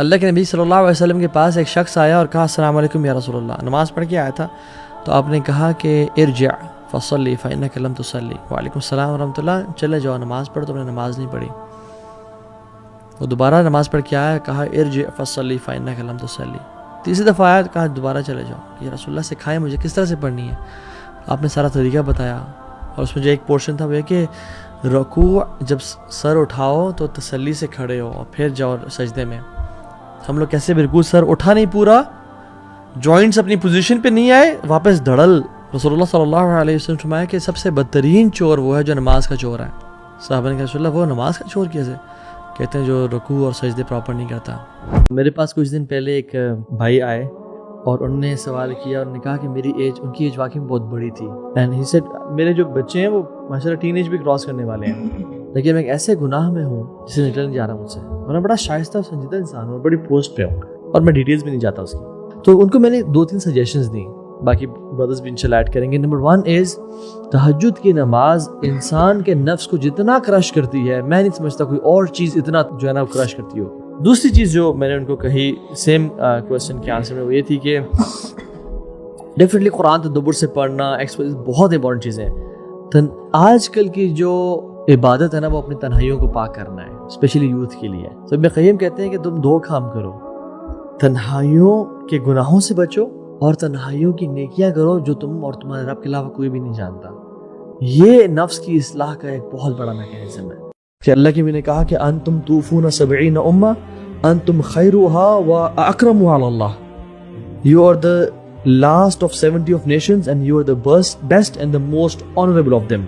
اللہ کے نبی صلی اللہ علیہ وسلم کے پاس ایک شخص آیا اور کہا السلام علیکم یا رسول اللہ، نماز پڑھ کے آیا تھا، تو آپ نے کہا کہ ارجع فصلی فإنک لم تصلی، وعلیکم السلام ورحمۃ اللہ، چلے جاؤ نماز پڑھ، تم نے نماز نہیں پڑھی۔ وہ دوبارہ نماز پڑھ کے آیا، کہا ارجع فصلی فإنک لم تصلی، تیسری دفعہ آیا، کہا دوبارہ چلے جاؤ، یہ رسول اللہ سکھائے مجھے کس طرح سے پڑھنی ہے۔ آپ نے سارا طریقہ بتایا، اور اس میں جو ایک پورشن تھا وہ یہ کہ رکوع جب سر اٹھاؤ تو تسلی سے کھڑے ہو اور پھر جاؤ سجدے میں۔ ہم لوگ کیسے بالکل سر اٹھا نہیں پورا، جوائنٹس اپنی پوزیشن پہ نہیں آئے، واپس دھڑل۔ رسول اللہ صلی اللہ علیہ وسلم فرمایا کہ سب سے بدترین چور وہ ہے جو نماز کا چور ہے۔ صحابہ نے کہا رسول اللہ وہ نماز کا چور کیسے؟ کہتے ہیں جو رکوع اور سجدے پراپر نہیں کرتا۔ میرے پاس کچھ دن پہلے ایک بھائی آئے اور انہوں نے سوال کیا، اور نے کہا کہ میری ایج، ان کی ایج واقعی بہت بڑی تھی، اینڈ ہی سیڈ میرے جو بچے ہیں وہ ماشاءاللہ ٹین ایج بھی کراس کرنے والے ہیں، لیکن میں ایک ایسے گناہ میں ہوں جسے نکل نہیں جا رہا مجھ سے، اور میں بڑا شائستہ اور سنجیدہ انسان ہوں، بڑی پوسٹ پہ ہوں، اور میں ڈیٹیلز بھی نہیں جاتا اس کی۔ تو ان کو میں نے 2-3 سجیشنز دیں، باقی برادرز بھی انشاءاللہ ایڈ کریں گے۔ نمبر 1 از تہجد کی نماز انسان کے نفس کو جتنا کرش کرتی ہے، میں نہیں سمجھتا کوئی اور چیز اتنا جو ہے نا کرش کرتی ہو۔ دوسری چیز جو میں نے ان کو کہی سیم کویسچن کے آنسر میں وہ یہ تھی کہ ڈیفینیٹلی قرآن تدبر سے پڑھنا بہت امپورٹنٹ چیزیں ہیں۔ آج کل کی جو عبادت ہے نا وہ اپنی تنہائیوں کو پاک کرنا ہے، اسپیشلی یوتھ کے لیے۔ تو ابن قیم کہتے ہیں کہ تم 2 کام کرو، تنہائیوں کے گناہوں سے بچو اور تنہائیوں کی نیکیاں کرو جو تم اور تمہارے رب کے علاوہ کوئی بھی نہیں جانتا۔ یہ نفس کی اصلاح کا ایک بہت بڑا میکینزم ہے کہ اللہ کی بھی نے کہا کہ انتم توفون 70 امہ انتم خیرها واکرمها علی اللہ، you are the last of 70 of nations and you are the best and the most honorable of them۔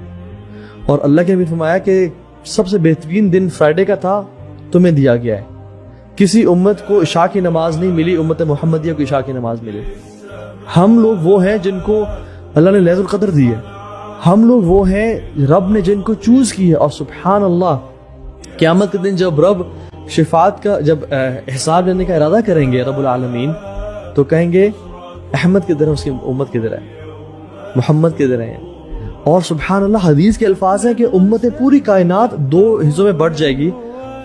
اور اللہ کے بھی فرمایا کہ سب سے بہترین دن فرائیڈے کا تھا، تمہیں دیا گیا ہے۔ کسی امت کو عشاء کی نماز نہیں ملی، امت محمدیہ کو عشاء کی نماز ملی۔ ہم لوگ وہ ہیں جن کو اللہ نے لیلۃ القدر دی ہے، ہم لوگ وہ ہیں رب نے جن کو چوز کی ہے۔ اور سبحان اللہ، قیامت کے دن جب رب شفاعت کا جب حساب لینے کا ارادہ کریں گے رب العالمین، تو کہیں گے احمد کدھر ہے، اس کی امت کدھر ہے، محمد کدھر ہے۔ اور سبحان اللہ حدیث کے الفاظ ہیں کہ امت پوری کائنات 2 حصوں میں بٹ جائے گی،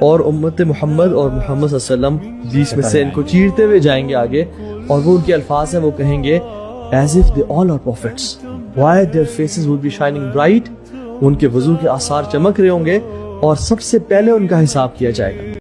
اور امت محمد اور محمد صلی اللہ علیہ وسلم بیچ میں سے ان کو چیرتے ہوئے جائیں گے آگے، اور وہ ان کے الفاظ ہیں، وہ کہیں گے as if they all are prophets, why their faces will be shining bright، ان کے وضو کے آثار چمک رہے ہوں گے، اور سب سے پہلے ان کا حساب کیا جائے گا۔